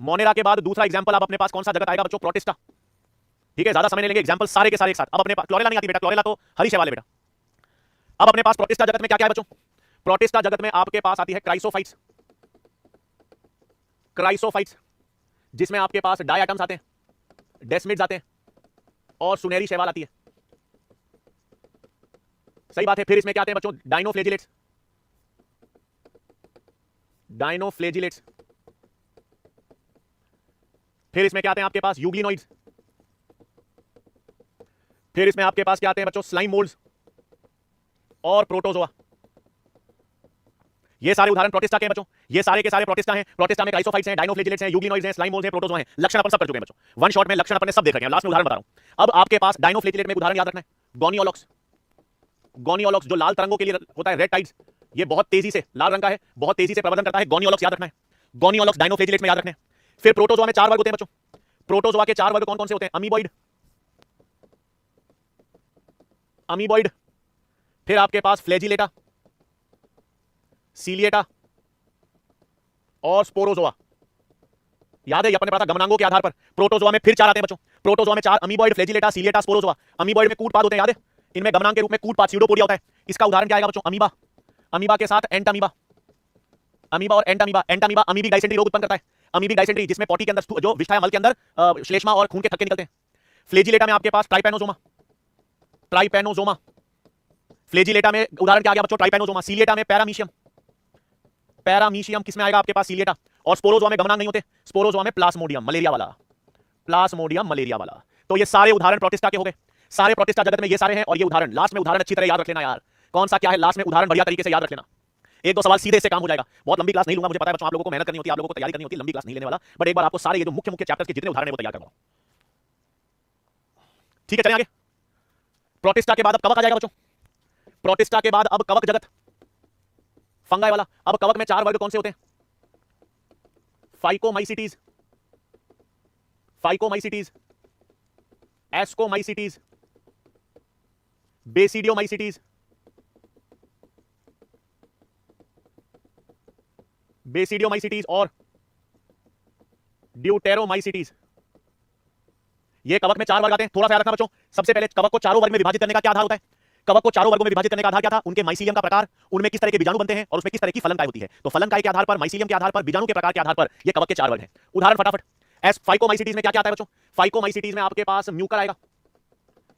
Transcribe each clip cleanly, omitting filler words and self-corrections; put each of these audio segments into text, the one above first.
Monera के बाद दूसरा एग्जांपल आप अपने पास कौन सा जगत आएगा बच्चों? प्रोटिस्टा। ठीक है, ज्यादा समय नहीं लेंगे, एग्जांपल सारे के सारे एक साथ। अब अपने पास क्लोरेला नहीं आती बेटा, क्लोरेला तो हरीश वाले बेटा। अब अपने पास प्रोटिस्टा जगत में क्या क्या है बच्चों? प्रोटिस्टा जगत में आपके पास आती है क्राइसोफाइट्स। क्राइसोफाइट्स जिसमें आपके पास डाई एटम्स आते हैं, डेस्मिड्स आते हैं और सुनहरी शैवाल आती है। सही बात है। फिर इसमें क्या आते हैं बच्चों? डाइनोफ्लेजिलेट्स। डाइनोफ्लेजिलेट्स। फिर इसमें क्या आते हैं आपके पास? यूग्लिनोइड्स। फिर इसमें आपके पास क्या आते हैं बच्चों? स्लाइम मोल्ड्स और प्रोटोजोआ। ये सारे उदाहरण प्रोटिस्टा के हैं बच्चों। ये सारे के सारे प्रोटिस्टा हैं। प्रोटिस्टा में क्राइसोफाइट्स हैं, डाइनोफ्लेजिलेट्स हैं, यूग्लिनोइड्स हैं, स्लाइम मोल्ड्स हैं, प्रोटोजोआ हैं। लक्षण अपन सब कर चुके हैं बच्चों। वन शॉट में लक्षण अपन ने सब देख रखे हैं। लास्ट में उदाहरण बता रहा हूं। अब आपके पास डाइनोफ्लेजिलेट में उदाहरण याद रखना है, गोनियोलॉक्स। गोनियोलॉक्स जो लाल तरंगों के लिए होता है, रेड टाइड्स, ये बहुत तेजी से लाल रंग का है, बहुत तेजी से प्रवर्धन करता है। गोनियोलॉक्स याद रखना है। गोनियोलॉक्स डाइनोफ्लेजिलेट में याद रखना है। फिर प्रोटोजोआ में 4 वर्ग होते हैं बच्चों। प्रोटोजोआ के 4 वर्ग कौन कौन से होते हैं? Amoeboid, amoeboid. फिर आपके पास फ्लैजिलेटा, सीलिएटा और स्पोरोजोआ। याद है, ये अपने पढ़ा था गमनांगों के आधार पर। प्रोटोजोआ में फिर 4 आते हैं बच्चों। प्रोटोजोआ में 4, अमीबॉइड, फ्लैजिलेटा, सीलिएटा, स्पोरोजोआ। अमीबॉइड में कूटपाद होते हैं, याद है? इनमें गमनांग के रूप में कूटपाद, स्यूडोपोडिया होता है। इसका उदाहरण क्या आएगा बच्चों? अमीबा। अमीबा के साथ एंट अमीबा। अमीबा और एंट अमीबा। एंट अमीबा अमीबिक डायसेंट्री रोग उत्पन्न करता है। अमीबिक डायसेंट्री जिसमें पॉटी के अंदर जो विष्ठा मल के अंदर श्लेष्मा और खून के थक्के निकलते हैं। फ्लैजिलेटा में आपके पास ट्राइपैनोसोमा। ट्राइपैनोसोमा। फ्लैजिलेटा में उदाहरण क्या आ गया बच्चों? ट्राइपैनोसोमा। सीलिएटा में पैरामीशियम। पैरामीशियम किसमें आएगा आपके पास? सीलिएटा। और स्पोरोजोआ में गमनांग नहीं होते। स्पोरोजोआ में प्लाज्मोडियम, मलेरिया वाला। प्लाज्मोडियम, मलेरिया वाला। तो ये सारे उदाहरण प्रोटिस्टा के हो गए। सारे प्रोटिस्टा जगत में ये सारे हैं। और ये उदाहरण लास्ट में उदाहरण अच्छी तरह याद रख लेना यार। कौन सा क्या है लास्ट में उदाहरण बढ़िया तरीके से याद रख लेना। एक दो सवाल सीधे से काम हो जाएगा। बहुत लंबी क्लास नहीं लूंगा, मुझे पता है बच्चों, आप लोगों को मेहनत करनी होती है, आप लोगों को तैयारी करनी होती है, लंबी क्लास नहीं लेने वाला। बट एक बार आपको सारे ये जो मुख्य मुख्य चैप्टर्स के जितने उदाहरण है वो तैयार करवाओ। ठीक है, चलें आगे। प्रोटिस्टा के बाद अब कवक आ जाएगा बच्चों। प्रोटिस्टा के बाद अब कवक जगत, फंगाई वाला। अब कवक में 4 वर्ग कौन से होते हैं? Phycomycetes, phycomycetes, ascomycetes, basidiomycetes, basidiomycetes और ड्यूटेरोमाइसिटीज। ये कवक में 4 वर्ग आते हैं। थोड़ा सा याद रखना बच्चों। सबसे पहले कवक को 4 वर्ग में विभाजित करने का क्या आधार होता है? कवक को 4 वर्गों में विभाजित करने का आधार क्या था? उनके माइसीलियम का प्रकार, उनमें किस तरह के बीजाणु बनते हैं और उसमें किस तरह की फलन काय होती है। तो फलन काय के आधार पर, माइसीलियम के आधार पर, बीजाणु के प्रकार के आधार पर ये कवक के 4 वर्ग हैं। उदाहरण फटाफट। एस फाइकोमाइसिटीज में क्या क्या आता है बच्चों? फाइकोमाइसिटीज में आपके पास म्यूकर आएगा,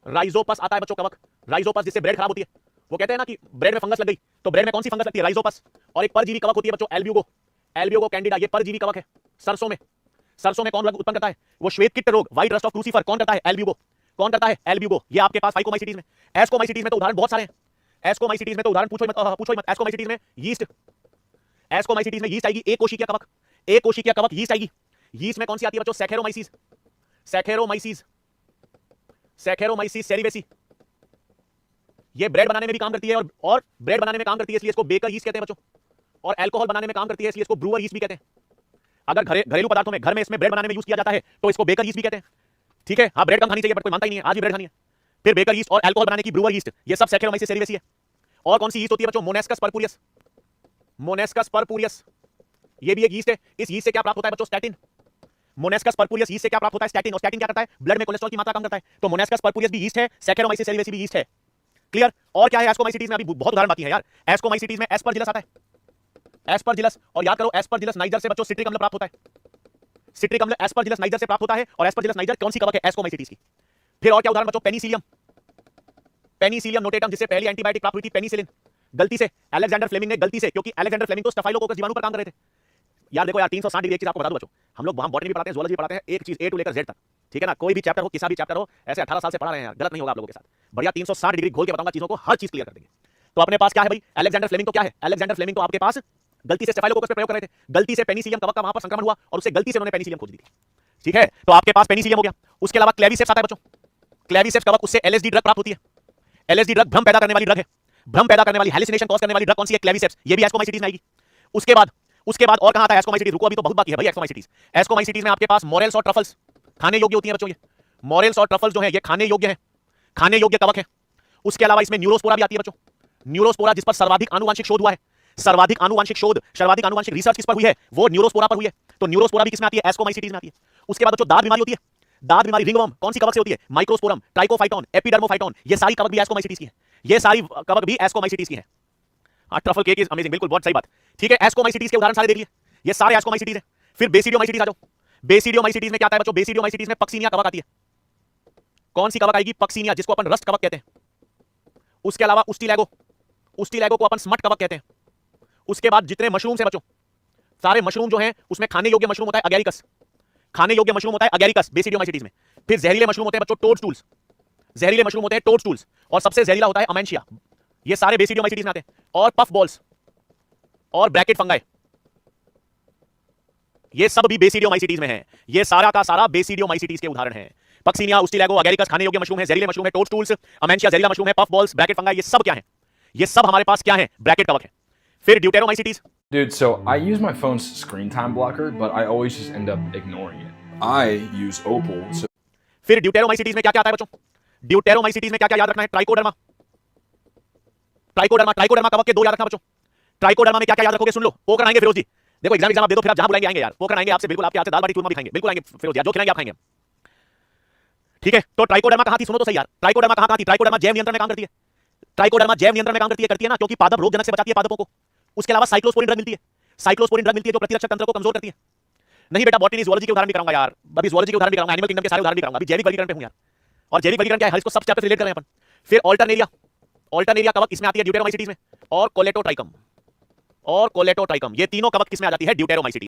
राइजोपस आता है बच्चों कवक। राइजोपस जिससे ब्रेड खराब होती है। वो कहते हैं ना कि ब्रेड में फंगस लग गई, तो ब्रेड में कौन सी फंगस लगती है? राइजोपस। और एक परजीवी कवक होती है बच्चों, एल्ब्यूगो, एल्ब्यूगो कैंडिडा। ये परजीवी कवक है। सरसों में, सरसों में कौन रोग उत्पन्न करता है? वो श्वेत किट रोग, व्हाइट रस्ट ऑफ क्रूसीफर कौन करता है? एल्ब्यूगो। कौन करता है? एल्ब्यूगो। ये आपके पास फाइकोमाइसिटीज में। एस्कोमाइसिटीज में तो उदाहरण बहुत सारे हैं। एस्कोमाइसिटीज में तो उदाहरण पूछो मत, पूछो मत। एस्कोमाइसिटीज में यीस्ट, एस्कोमाइसिटीज में यीस्ट आएगी। एक कोशिकीय कवक, एक कोशिकीय कवक यीस्ट आएगी। यीस्ट में कौन सी आती है बच्चों? Saccharomyces, Saccharomyces, Saccharomyces cerevisiae. ये ब्रेड बनाने में भी काम करती है और ब्रेड बनाने में काम करती है, इसलिए इसको बेकर यीस्ट कहते हैं बच्चों। और अल्कोहल बनाने में काम करती है, इसलिए इसको ब्रूअर यीस्ट भी कहते हैं। अगर घरेलू पदार्थों में, घर में इसमें ब्रेड बनाने में यूज किया जाता है तो इसको बेकर यीस्ट भी कहते हैं। ठीक है, हाँ ब्रेड कम खानी चाहिए, बट कोई मानता ही नहीं है, आज भी ब्रेड खानी है। फिर बेकर यीस्ट और अल्कोहल बनाने की ब्रूअर यीस्ट, ये सब सैकेरोमाइसिस सेरिवेसी है। और कौन सी यीस्ट होती है बच्चों? मोनेस्कस परपुरियस, मोनेस्कस परपुरियस। ये भी एक यीस्ट है। इस यीस्ट से क्या प्राप्त होता है बच्चों? स्टैटिन। मोनेस्कस परपुरियस यीस्ट से क्या प्राप्त होता है? स्टैटिन। और स्टैटिन क्या करता है? ब्लड में कोलेस्ट्रॉल की मात्रा कम करता है। तो मोनेस्कस परपुरियस भी यीस्ट है, सैकेरोमाइसिस सेरिवेसी भी यीस्ट है। क्लियर? और क्या है एस्कोमाइसिटीज में? अभी बहुत उदाहरण बाकी है यार। एस्कोमाइसिटीज में एस्परजिलस आता है, एस्परजिलस। और याद करो एस्परजिलस नाइजर से बच्चों सिट्रिक अम्ल प्राप्त होता है। सिट्रिक अम्ल एस्परजिलस नाइजर से प्राप्त होता है। और एस्परजिलस नाइजर कौन सी कवक है? एस्कोमाइसिटीज की। फिर और क्या उदाहरण बच्चों? पेनिसिलियम, पेनिसिलियम नोटेटम, जिससे पहली एंटीबायोटिक प्राप्त हुई थी पेनिसिलिन। गलती से अलेक्जेंडर फ्लेमिंग ने, गलती से, क्योंकि अलेक्जेंडर फ्लेमिंग तो स्टाफाइलोकोकस जीवाणु पर काम कर रहे थे। यार देखो यार, 360 डिग्री एक चीज आपको बता दूं बच्चों, हम लोग वहां बॉटनी भी पढ़ाते हैं, ज़ूलॉजी भी पढ़ाते हैं, एक चीज ए टू लेकर जेड तक। ठीक है ना? कोई भी चैप्टर हो, किसी भी चैप्टर हो, ऐसे 18 साल से पढ़ा रहे हैं यार, गलत नहीं होगा आप लोगों के साथ। बढ़िया 360 डिग्री खोल के बताऊंगा चीजों को, हर चीज क्लियर कर देंगे। तो अपने पास क्या है भाई? अलेक्जेंडर फ्लेमिंग तो क्या है? अलेक्जेंडर फ्लेमिंग तो आपके पास गलती से स्टाफाइलोकोकस पे प्रयोग कर रहे थे, गलती से पेनिसिलियम कवक का वहां पर संक्रमण हुआ और उससे गलती से उन्होंने पेनिसिलियम खोज दी थी। ठीक है, तो आपके पास पेनिसिलियम हो गया। उसके अलावा क्लेविसेप्स आता है बच्चों। क्लेविसेप्स कवक, उससे एलएसडी ड्रग प्राप्त होती है। एलएसडी ड्रग भ्रम पैदा करने वाली ड्रग है। भ्रम पैदा करने वाली, हैलुसिनेशन कॉज करने वाली ड्रग कौन सी है? क्लेविसेप्स। ये भी एस्कोमाइसिटीज में आएगी। उसके बाद और कहां आता है एस्कोमाइसिटीज? रुको, अभी तो बहुत बाकी है भाई एस्कोमाइसिटीज। एस्कोमाइसिटीज में आपके पास मोरेल्स और ट्रफल्स खाने योग्य होती हैं बच्चों। ये मोरेल्स और ट्रफल्स जो है ये खाने योग्य है, खाने योग्य कवक है। उसके अलावा इसमें न्यूरोस्पोरा भी आती है बच्चों। न्यूरोस्पोरा जिस पर सर्वाधिक आनुवांशिक शोध हुआ है, सर्वाधिक आनुवंशिक शोध, सर्वाधिक आनुवंशिक रिसर्च किस पर हुई है? वो न्यूरोस्पोरा पर हुई है। तो न्यूरोस्पोरा भी किसमें आती है? एस्कोमाइसीटीज में आती है। उसके बाद बच्चों दाद बीमारी होती है। दाद बीमारी रिंगवर्म कौन सी कवक से होती है? Microsporum, Trichophyton, Epidermophyton. ये सारी कवक भी एस्कोमाइसीटीज की है। ये सारी कवक भी एस्कोमाइसीटीज की है। ट्रफल केक इज अमेजिंग, बिल्कुल बहुत सही बात। ठीक है, एस्कोमाइसीटीज के उदाहरण सारे देख लिए। ये सारे एस्कोमाइसीटीज हैं। फिर बेसिडियोमाइसीटीज आ जाओ। बेसिडियोमाइसीटीज में क्या आता है बच्चों? बेसिडियोमाइसीटीज में पक्सीनिया कवक आती है। कौन सी कवक आएगी? पक्सीनिया, जिसको अपन रस्ट कवक कहते हैं। उसके अलावा उस्टिलैगो, उस्टिलैगो को अपन स्मट कवक कहते हैं। उसके बाद जितने मशरूम है बच्चों, सारे मशरूम जो हैं उसमें खाने योग्य मशरूम होता है अगैरिकस। खाने योग्य मशरूम होता है अगैरिकस बेसिडियोमाइसीटीज में। फिर जहरीले मशरूम होते हैं बच्चों टोडस्टूल्स। जहरीले मशरूम होते हैं टोडस्टूल्स। और सबसे जहरीला होता है अमेंशिया। ये सारे बेसिडियोमाइसीटीज में आते हैं। और पफ बॉल्स और ब्रैकेट फंगाई, ये सब भी बेसिडियोमाइसीटीज में है। ये सारा का सारा बेसिडियोमाइसीटीज के उदाहरण हैं। पक्सीनिया, उस्टिलैगो, अगैरिकस खाने योग्य मशरूम है, जहरीले मशरूम है, टोडस्टूल्स, अमेंशिया जहरीला मशरूम है, पफ बॉल्स, ब्रैकेट फंगाई, ये सब क्या है? ये सब हमारे पास क्या है? ब्रैकेट कवक है। फिर ड्यूटेरोमाइसीटीज। Dude, so I use my phone's screen time blocker, but I always just end up ignoring it. I use Opal, so फिर ड्यूटेरोमाइसीटीज में क्या क्या आता है बच्चों? ड्यूटेरोमाइसीटीज में क्या क्या याद रखना है? ट्राइकोडर्मा, ट्राइकोडर्मा, ट्राइकोडर्मा कवक के दो याद रखना बच्चों। ट्राइकोडर्मा में क्या क्या याद रखोगे? सुन लो, पोकर आएंगे फिरोज जी। देखो एग्जाम आप दे दो, फिर आप जहां बुलाएंगे आएंगे यार। पोकर आएंगे आपसे, बिल्कुल आपके हाथ से दाल बाटी चूरमा भी खाएंगे, बिल्कुल आएंगे फिरोज यार, जो खिलाएंगे आप खाएंगे। ठीक है, तो ट्राइकोडर्मा कहां थी? सुनो तो सही यार, ट्राइकोडर्मा कहां थी? ट्राइकोडर्मा जैव नियंत्रण में काम करती है। ट्राइकोडर्मा जैव नियंत्रण में काम करती है ना, क्योंकि पादप रोगजनक से बचाती है पादपों को। उसके अलावा साइक्लोस्पोरिन ड्रग मिलती है। साइक्लोस्पोरिन ड्रग मिलती है जो प्रतिरक्षक तंत्र को कमजोर करती है। नहीं बेटा, बॉटनी ज़ूलॉजी के उदाहरण भी कराऊंगा यार, अभी ज़ूलॉजी के उदाहरण भी कराऊंगा, एनिमल किंगडम के सारे उदाहरण भी कराऊंगा। अभी जैविक वर्गीकरण पे हूं यार। और जैविक वर्गीकरण क्या है? इसको सब चैप्टर से रिलेट कर रहे हैं अपन। फिर ऑल्टरनेरिया, ऑल्टरनेरिया कवक इसमें आती है ड्यूटेरोमाइसीटीज में। और कोलेटोट्राइकम, और कोलेटोट्राइकम, ये तीनों कवक किसमें आ जाती है? ड्यूटेरोमाइसीटीज।